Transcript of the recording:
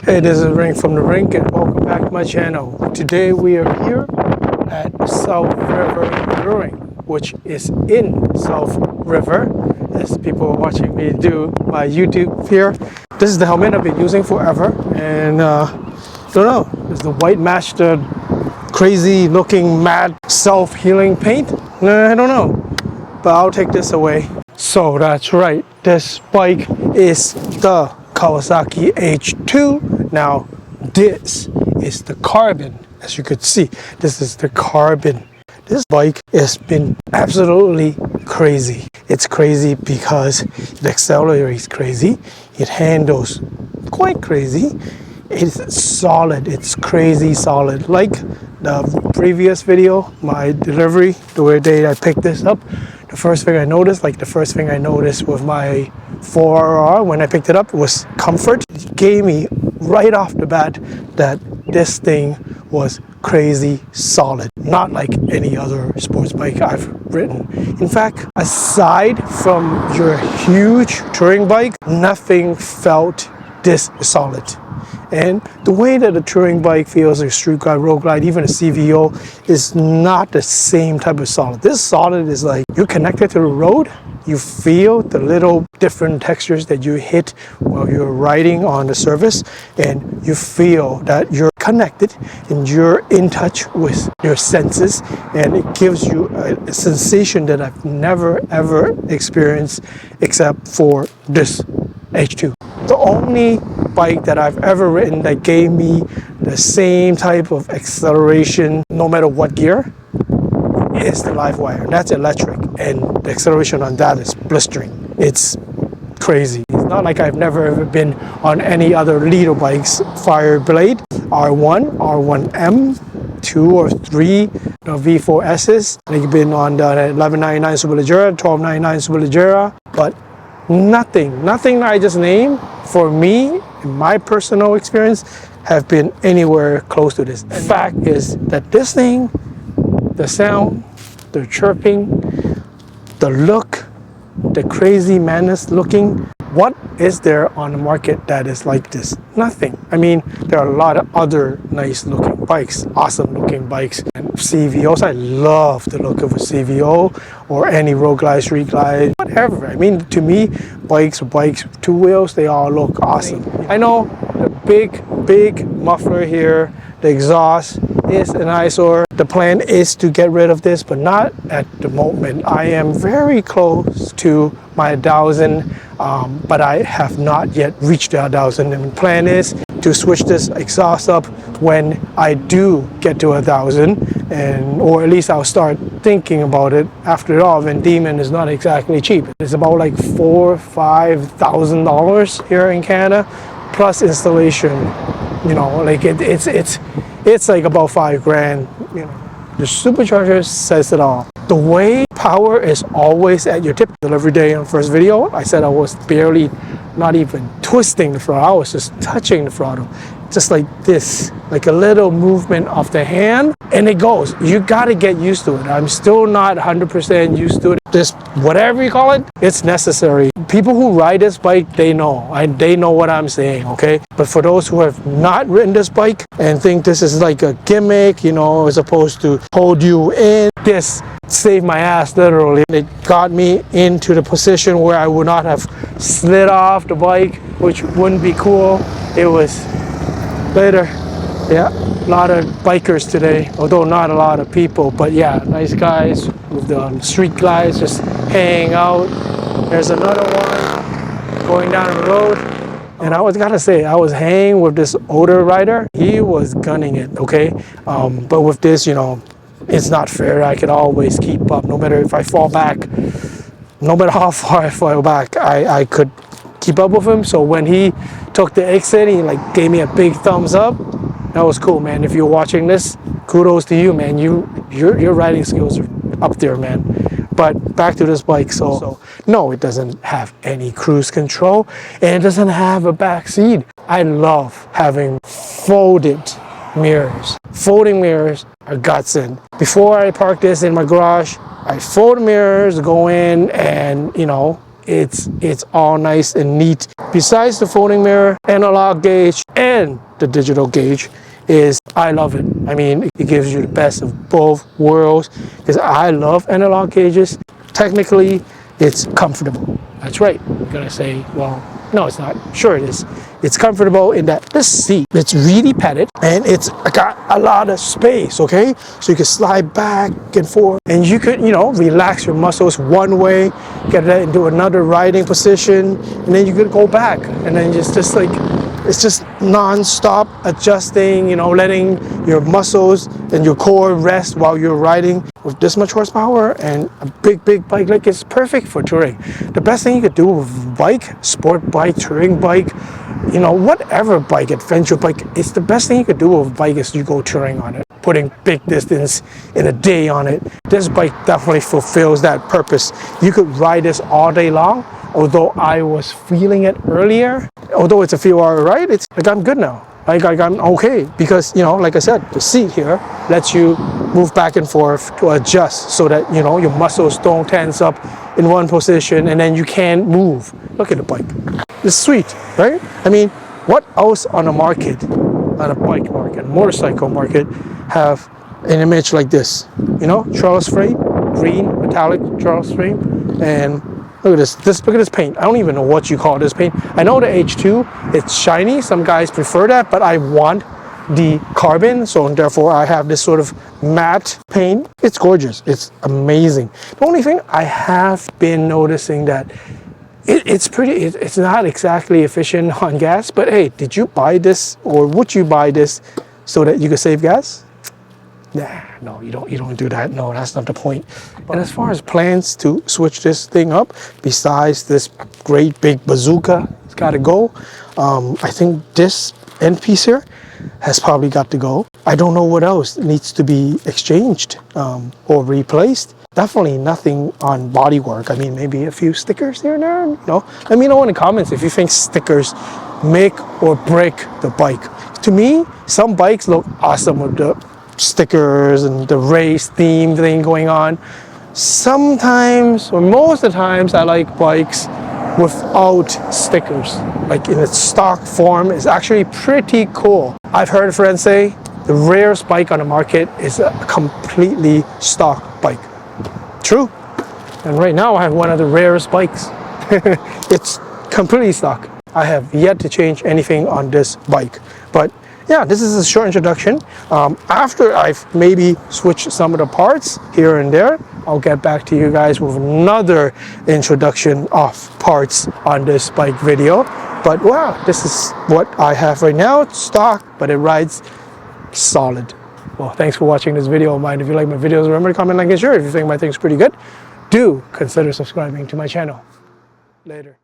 Hey, this is Ring from the Rink and welcome back to my channel. Today we are here at South River Brewing, which is in South River, as people are watching me do my YouTube here. This is the helmet I've been using forever, and don't know, is the white match the crazy looking matte self-healing paint? I don't know, but I'll take this away. So that's right, this bike is the Kawasaki H2. Now this is the carbon. As you could see, this is the carbon. This bike has been absolutely crazy. It's crazy because it accelerates crazy, it handles quite crazy, it's solid, it's crazy solid. Like the previous video, my delivery, the day I picked this up, the first thing I noticed with my 4RR when I picked it up was comfort. It gave me right off the bat that this thing was crazy solid, not like any other sports bike I've ridden. In fact, aside from your huge touring bike, nothing felt this solid. And the way that a touring bike feels, a street glide, road glide, even a CVO, is not the same type of solid. This solid is like you're connected to the road. You feel the little different textures that you hit while you're riding on the surface, and you feel that you're connected and you're in touch with your senses, and it gives you a sensation that I've never ever experienced except for this H2. The only bike that I've ever ridden that gave me the same type of acceleration no matter what gear is the Livewire. That's electric, and the acceleration on that is blistering. It's crazy. It's not like I've never ever been on any other Lido bikes, Fireblade, R1, R1M, 2 or 3 V4Ss. I've been on the 1199 Superleggera, 1299 Superleggera, but nothing that I just named for me, in my personal experience, have been anywhere close to this. The fact is that this thing, the sound, the chirping, the look, the crazy madness looking, what is there on the market that is like this? Nothing. I mean, there are a lot of other nice looking bikes, awesome looking bikes, and CVOs. I love the look of a CVO or any road glide, street glide, whatever. I mean, to me, bikes, two wheels, they all look awesome. I know the big muffler here, the exhaust is an eyesore. The plan is to get rid of this, but not at the moment. I am very close to my 1,000, but I have not yet reached the 1,000. And the plan is to switch this exhaust up when I do get to 1,000, or at least I'll start thinking about it. After all, Van Diemen is not exactly cheap. It's about like $4,000 or $5,000 here in Canada, plus installation. You know, like it's like about $5,000. You know, the supercharger says it all. The way power is always at your tip. Every day on the first video, I said I was barely, not even twisting the throttle. I was just touching the throttle, just like this, like a little movement of the hand, and it goes. You gotta get used to it. I'm still not 100% used to it. This, whatever you call it, it's necessary. People who ride this bike, they know. They know what I'm saying, okay? But for those who have not ridden this bike and think this is like a gimmick, you know, as opposed to hold you in, this saved my ass literally. It got me into the position where I would not have slid off the bike, which wouldn't be cool. It was later. Yeah, a lot of bikers today, although not a lot of people, but yeah, nice guys with the street glides just hanging out. There's another one going down the road, and I gotta say, I was hanging with this older rider. He was gunning it, okay? But with this, you know, it's not fair. I can always keep up, no matter if I fall back, no matter how far I fall back, I could keep up with him. So when he took the exit, he like gave me a big thumbs up. That was cool, man. If you're watching this, kudos to you, man. Your riding skills are up there, man. But back to this bike. So no, it doesn't have any cruise control, and it doesn't have a back seat. I love having folded mirrors. Folding mirrors are godsend. Before I park this in my garage, I fold the mirrors, go in, and you know, it's all nice and neat. Besides the folding mirror, analog gauge, and the digital gauge, I love it. I mean, it gives you the best of both worlds because I love analog gauges. Technically, it's comfortable. That's right. You're gonna say, well, no, it's not. Sure it is. It's comfortable in that this seat, it's really padded and it's got a lot of space, okay? So you can slide back and forth and you could, relax your muscles one way, get that into another riding position, and then you could go back. And then just like, it's just non-stop adjusting, letting your muscles and your core rest while you're riding. With this much horsepower and a big bike, like it's perfect for touring. The best thing you could do with a bike, sport bike, touring bike, whatever bike, adventure bike, it's the best thing you could do with a bike is you go touring on it, putting big distance in a day on it. This bike definitely fulfills that purpose. You could ride this all day long. Although I was feeling it earlier, although it's a few hour ride, it's like I'm good now. Like I'm okay because, like I said, the seat here lets you move back and forth to adjust so that, your muscles don't tense up in one position and then you can't move. Look at the bike. It's sweet, right? I mean, what else on the market, on a bike market, motorcycle market, have an image like this? Trellis frame, green metallic trellis frame, and look at this. Look at this paint. I don't even know what you call this paint. I know the H2, it's shiny. Some guys prefer that, but I want the carbon, so therefore I have this sort of matte paint. It's gorgeous. It's amazing. The only thing I have been noticing that it's not exactly efficient on gas, but hey, did you buy this or would you buy this so that you could save gas? Nah, no, you don't do that. No, that's not the point. And as far as plans to switch this thing up, besides this great big bazooka, it's got to go. I think this end piece here has probably got to go. I don't know what else needs to be exchanged or replaced. Definitely nothing on bodywork. I mean, maybe a few stickers here and there. Let me know in the comments if you think stickers make or break the bike. To me, some bikes look awesome with the stickers and the race theme thing going on. Sometimes, or most of the times, I like bikes without stickers. Like in its stock form is actually pretty cool. I've heard friends say the rarest bike on the market is a completely stock bike. True. And right now I have one of the rarest bikes. It's completely stock. I have yet to change anything on this bike. But yeah, this is a short introduction. After I've maybe switched some of the parts here and there, I'll get back to you guys with another introduction of parts on this bike video. But wow, this is what I have right now. It's stock, but it rides solid. Well, thanks for watching this video of mine. If you like my videos, remember to comment, like, and share. If you think my thing's pretty good, do consider subscribing to my channel. Later.